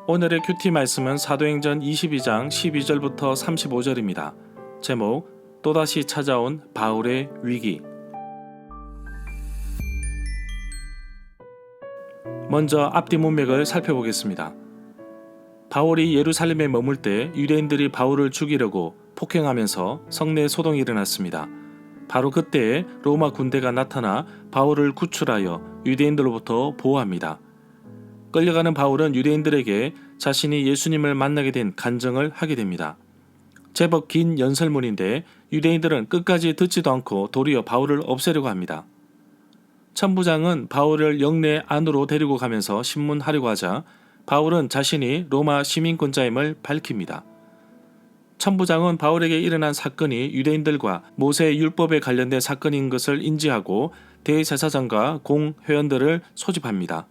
오늘의 큐티 말씀은 사도행전 22장 12절부터 35절입니다. 제목, 또다시 찾아온 바울의 위기. 먼저 앞뒤 문맥을 살펴보겠습니다. 바울이 예루살렘에 머물 때 유대인들이 바울을 죽이려고 폭행하면서 성내 소동이 일어났습니다. 바로 그때에 로마 군대가 나타나 바울을 구출하여 유대인들로부터 보호합니다. 끌려가는 바울은 유대인들에게 자신이 예수님을 만나게 된 간증을 하게 됩니다. 제법 긴 연설문인데 유대인들은 끝까지 듣지도 않고 도리어 바울을 없애려고 합니다. 천부장은 바울을 영내 안으로 데리고 가면서 신문하려고 하자 바울은 자신이 로마 시민권자임을 밝힙니다. 천부장은 바울에게 일어난 사건이 유대인들과 모세 율법에 관련된 사건인 것을 인지하고 대제사장과 공회원들을 소집합니다.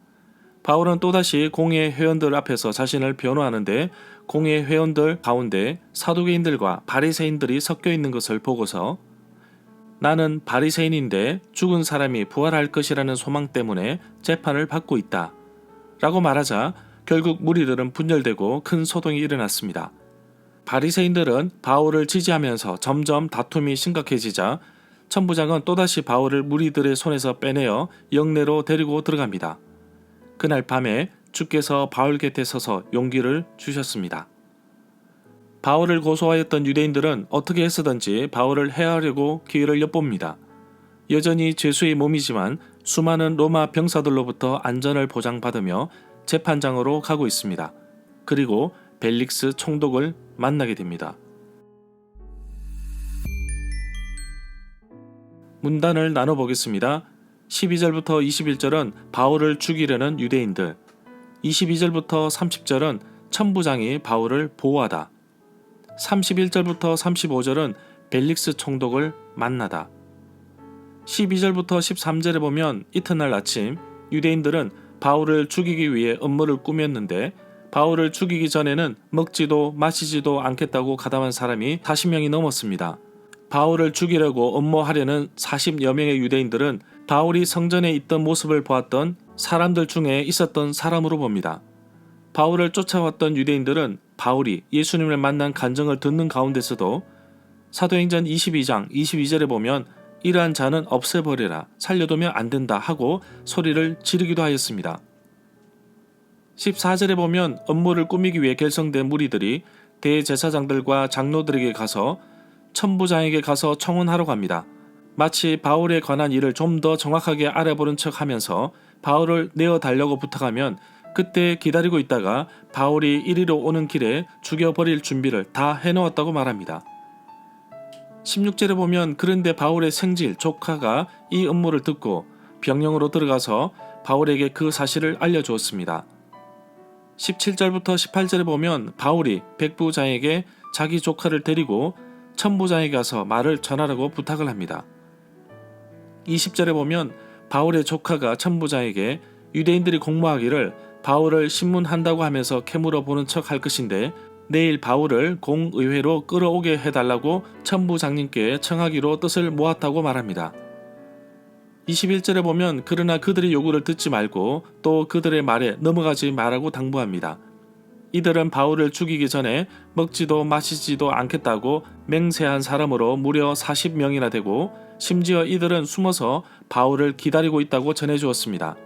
바울은 또다시 공회 회원들 앞에서 자신을 변호하는데 공회 회원들 가운데 사두개인들과 바리새인들이 섞여 있는 것을 보고서 나는 바리새인인데 죽은 사람이 부활할 것이라는 소망 때문에 재판을 받고 있다 라고 말하자 결국 무리들은 분열되고 큰 소동이 일어났습니다. 바리새인들은 바울을 지지하면서 점점 다툼이 심각해지자 천부장은 또다시 바울을 무리들의 손에서 빼내어 영내로 데리고 들어갑니다. 그날 밤에 주께서 바울 곁에 서서 용기를 주셨습니다. 바울을 고소하였던 유대인들은 어떻게 해서든지 바울을 해하려고 기회를 엿봅니다. 여전히 죄수의 몸이지만 수많은 로마 병사들로부터 안전을 보장받으며 재판장으로 가고 있습니다. 그리고 벨릭스 총독을 만나게 됩니다. 문단을 나눠보겠습니다. 12절부터 21절은 바울을 죽이려는 유대인들, 22절부터 30절은 천부장이 바울을 보호하다, 31절부터 35절은 벨릭스 총독을 만나다. 12절부터 13절에 보면 이튿날 아침 유대인들은 바울을 죽이기 위해 음모를 꾸몄는데 바울을 죽이기 전에는 먹지도 마시지도 않겠다고 가담한 사람이 40명이 넘었습니다. 바울을 죽이려고 음모하려는 40여 명의 유대인들은 바울이 성전에 있던 모습을 보았던 사람들 중에 있었던 사람으로 봅니다. 바울을 쫓아왔던 유대인들은 바울이 예수님을 만난 간증을 듣는 가운데서도 사도행전 22장 22절에 보면 이러한 자는 없애버려라, 살려두면 안 된다 하고 소리를 지르기도 하였습니다. 14절에 보면 음모를 꾸미기 위해 결성된 무리들이 대제사장들과 장로들에게 가서 천부장에게 가서 청혼하러 갑니다. 마치 바울에 관한 일을 좀 더 정확하게 알아보는 척 하면서 바울을 내어달라고 부탁하면 그때 기다리고 있다가 바울이 이리로 오는 길에 죽여버릴 준비를 다 해놓았다고 말합니다. 16절에 보면 그런데 바울의 생질 조카가 이 음모를 듣고 병영으로 들어가서 바울에게 그 사실을 알려주었습니다. 17절부터 18절에 보면 바울이 백부장에게 자기 조카를 데리고 천부장에게 가서 말을 전하라고 부탁을 합니다. 20절에 보면 바울의 조카가 천부장에게 유대인들이 공모하기를 바울을 신문한다고 하면서 캐물어 보는 척 할 것인데 내일 바울을 공의회로 끌어오게 해달라고 천부장님께 청하기로 뜻을 모았다고 말합니다. 21절에 보면 그러나 그들의 요구를 듣지 말고 또 그들의 말에 넘어가지 말라고 당부합니다. 이들은 바울을 죽이기 전에 먹지도 마시지도 않겠다고 맹세한 사람으로 무려 40명이나 되고 심지어 이들은 숨어서 바울을 기다리고 있다고 전해주었습니다.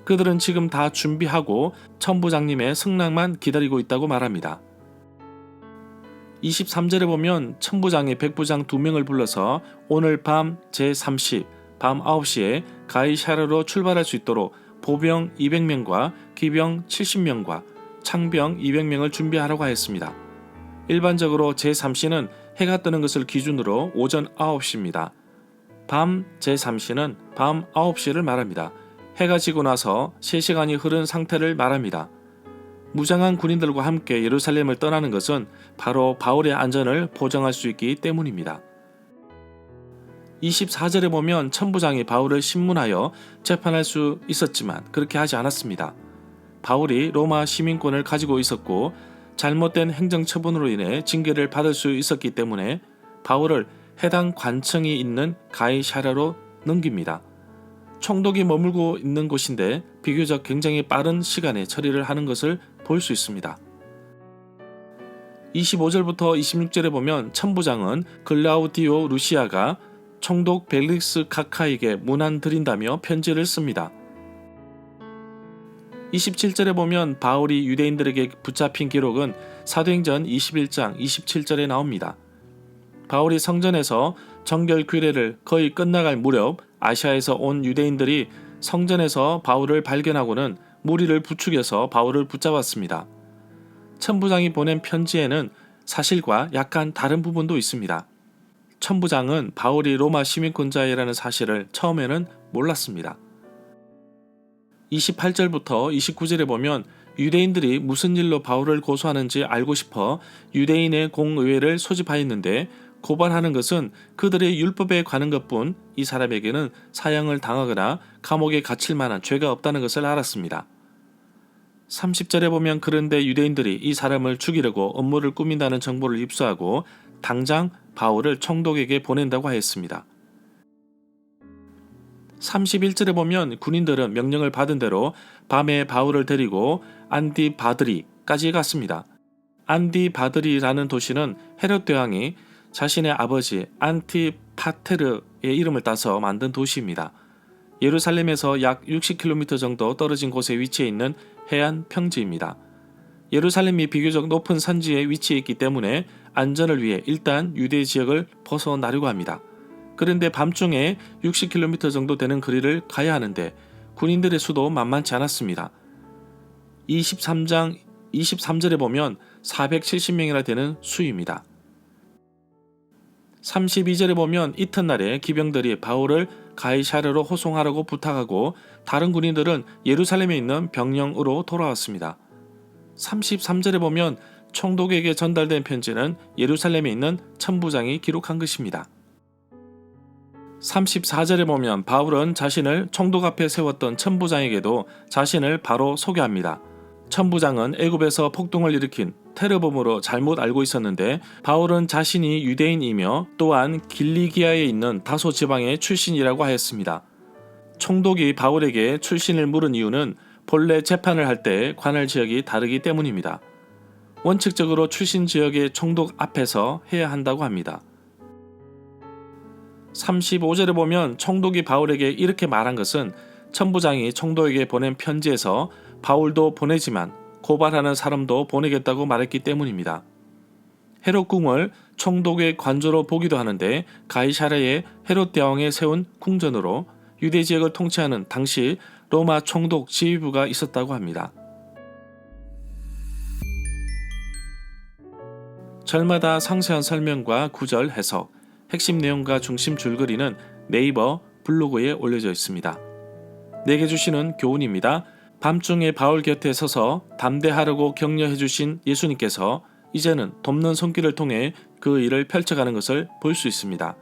그들은 지금 다 준비하고 천부장님의 승낙만 기다리고 있다고 말합니다. 23절에 보면 천부장이 백부장 2명을 불러서 오늘 밤 제30, 밤 9시에 가이사랴로 출발할 수 있도록 보병 200명과 기병 70명과 창병 200명을 준비하라고 하였습니다. 일반적으로 제3시는 해가 뜨는 것을 기준으로 오전 9시입니다. 밤 제3시는 밤 9시를 말합니다. 해가 지고 나서 3시간이 흐른 상태를 말합니다. 무장한 군인들과 함께 예루살렘을 떠나는 것은 바로 바울의 안전을 보장할 수 있기 때문입니다. 24절에 보면 천부장이 바울을 신문하여 재판할 수 있었지만 그렇게 하지 않았습니다. 바울이 로마 시민권을 가지고 있었고 잘못된 행정처분으로 인해 징계를 받을 수 있었기 때문에 바울을 해당 관청이 있는 가이사랴로 넘깁니다. 총독이 머물고 있는 곳인데 비교적 굉장히 빠른 시간에 처리를 하는 것을 볼 수 있습니다. 25절부터 26절에 보면 천부장은 글라우디오 루시아가 총독 벨릭스 카카에게 문안드린다며 편지를 씁니다. 27절에 보면 바울이 유대인들에게 붙잡힌 기록은 사도행전 21장 27절에 나옵니다. 바울이 성전에서 정결 규례를 거의 끝나갈 무렵 아시아에서 온 유대인들이 성전에서 바울을 발견하고는 무리를 부축해서 바울을 붙잡았습니다. 천부장이 보낸 편지에는 사실과 약간 다른 부분도 있습니다. 천부장은 바울이 로마 시민권자라는 사실을 처음에는 몰랐습니다. 28절부터 29절에 보면 유대인들이 무슨 일로 바울을 고소하는지 알고 싶어 유대인의 공의회를 소집하였는데 고발하는 것은 그들의 율법에 관한 것뿐 이 사람에게는 사형을 당하거나 감옥에 갇힐 만한 죄가 없다는 것을 알았습니다. 30절에 보면 그런데 유대인들이 이 사람을 죽이려고 음모를 꾸민다는 정보를 입수하고 당장 바울을 총독에게 보낸다고 하였습니다. 31절에 보면 군인들은 명령을 받은 대로 밤에 바울을 데리고 안디바드리까지 갔습니다. 안디바드리라는 도시는 헤롯 대왕이 자신의 아버지 안티파테르의 이름을 따서 만든 도시입니다. 예루살렘에서 약 60km 정도 떨어진 곳에 위치해 있는 해안 평지입니다. 예루살렘이 비교적 높은 산지에 위치해 있기 때문에 안전을 위해 일단 유대 지역을 벗어나려고 합니다. 그런데 밤중에 60km 정도 되는 거리를 가야 하는데 군인들의 수도 만만치 않았습니다. 23절에 보면 470명이나 되는 수입니다. 32절에 보면 이튿날에 기병들이 바울을 가이사랴로 호송하라고 부탁하고 다른 군인들은 예루살렘에 있는 병영으로 돌아왔습니다. 33절에 보면 총독에게 전달된 편지는 예루살렘에 있는 천부장이 기록한 것입니다. 34절에 보면 바울은 자신을 총독 앞에 세웠던 천부장에게도 자신을 바로 소개합니다. 천부장은 애굽에서 폭동을 일으킨 테러범으로 잘못 알고 있었는데 바울은 자신이 유대인이며 또한 길리기아에 있는 다소 지방의 출신이라고 하였습니다. 총독이 바울에게 출신을 물은 이유는 본래 재판을 할 때 관할 지역이 다르기 때문입니다. 원칙적으로 출신 지역의 총독 앞에서 해야 한다고 합니다. 35절에 보면 총독이 바울에게 이렇게 말한 것은 천부장이 총독에게 보낸 편지에서 바울도 보내지만 고발하는 사람도 보내겠다고 말했기 때문입니다. 헤롯 궁을 총독의 관저로 보기도 하는데 가이사랴에 헤롯 대왕이 세운 궁전으로 유대 지역을 통치하는 당시 로마 총독 지휘부가 있었다고 합니다. 절마다 상세한 설명과 구절 해석, 핵심 내용과 중심 줄거리는 네이버 블로그에 올려져 있습니다. 내게 주시는 교훈입니다. 밤중에 바울 곁에 서서 담대하라고 격려해 주신 예수님께서 이제는 돕는 손길을 통해 그 일을 펼쳐가는 것을 볼 수 있습니다.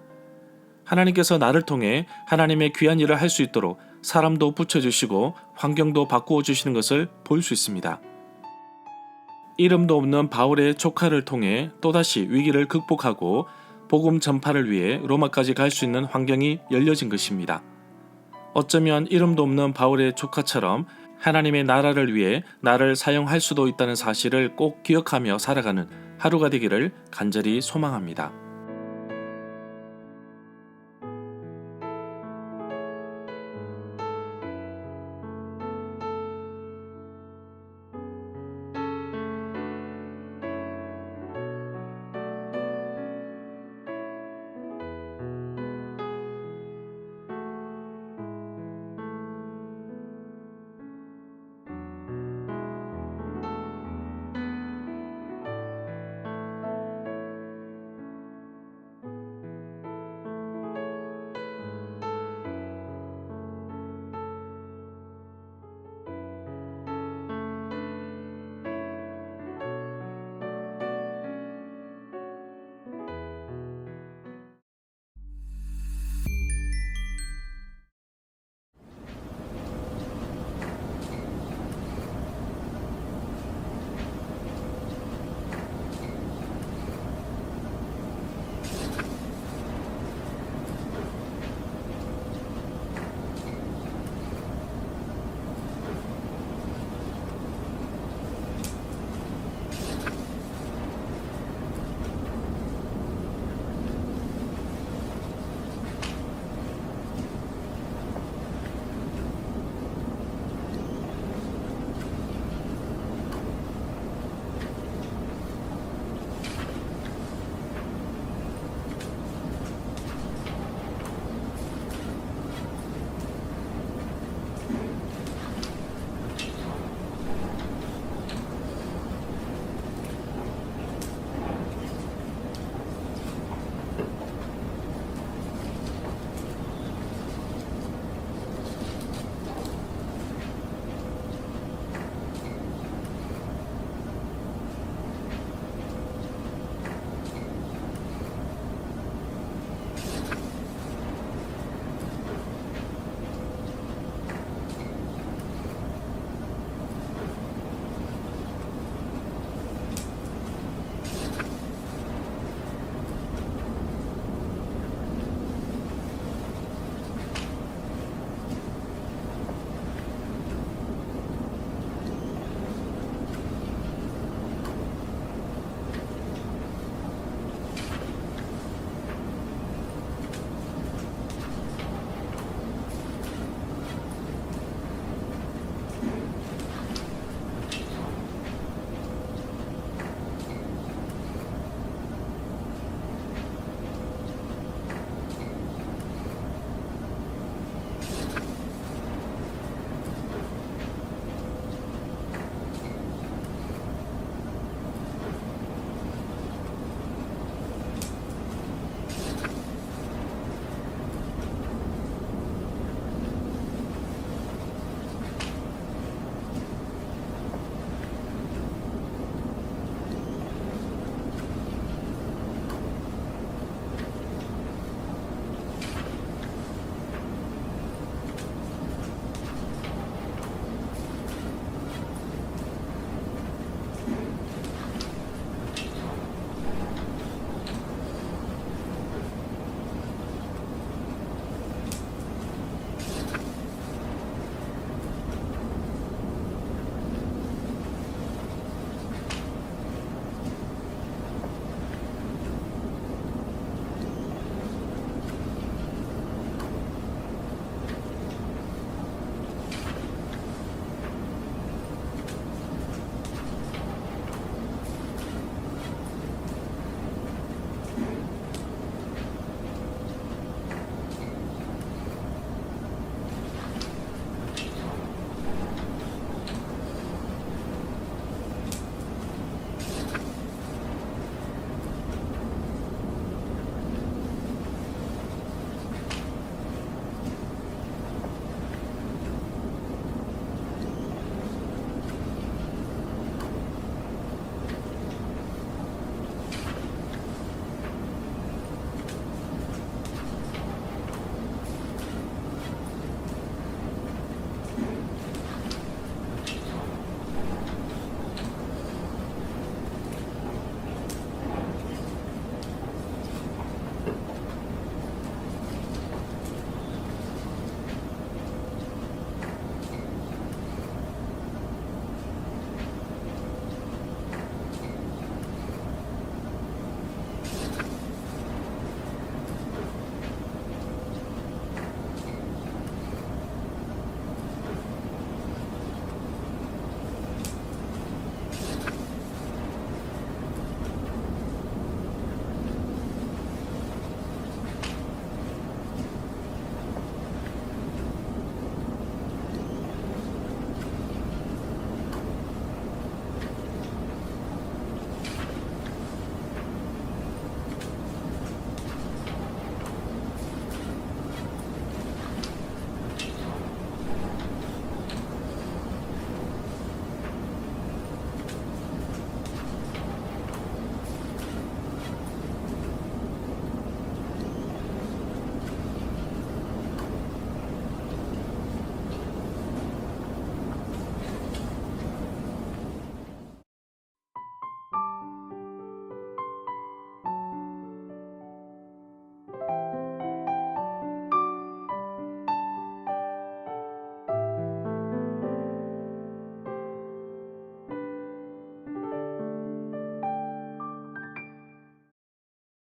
하나님께서 나를 통해 하나님의 귀한 일을 할 수 있도록 사람도 붙여주시고 환경도 바꾸어 주시는 것을 볼 수 있습니다. 이름도 없는 바울의 조카를 통해 또다시 위기를 극복하고 복음 전파를 위해 로마까지 갈 수 있는 환경이 열려진 것입니다. 어쩌면 이름도 없는 바울의 조카처럼 하나님의 나라를 위해 나를 사용할 수도 있다는 사실을 꼭 기억하며 살아가는 하루가 되기를 간절히 소망합니다.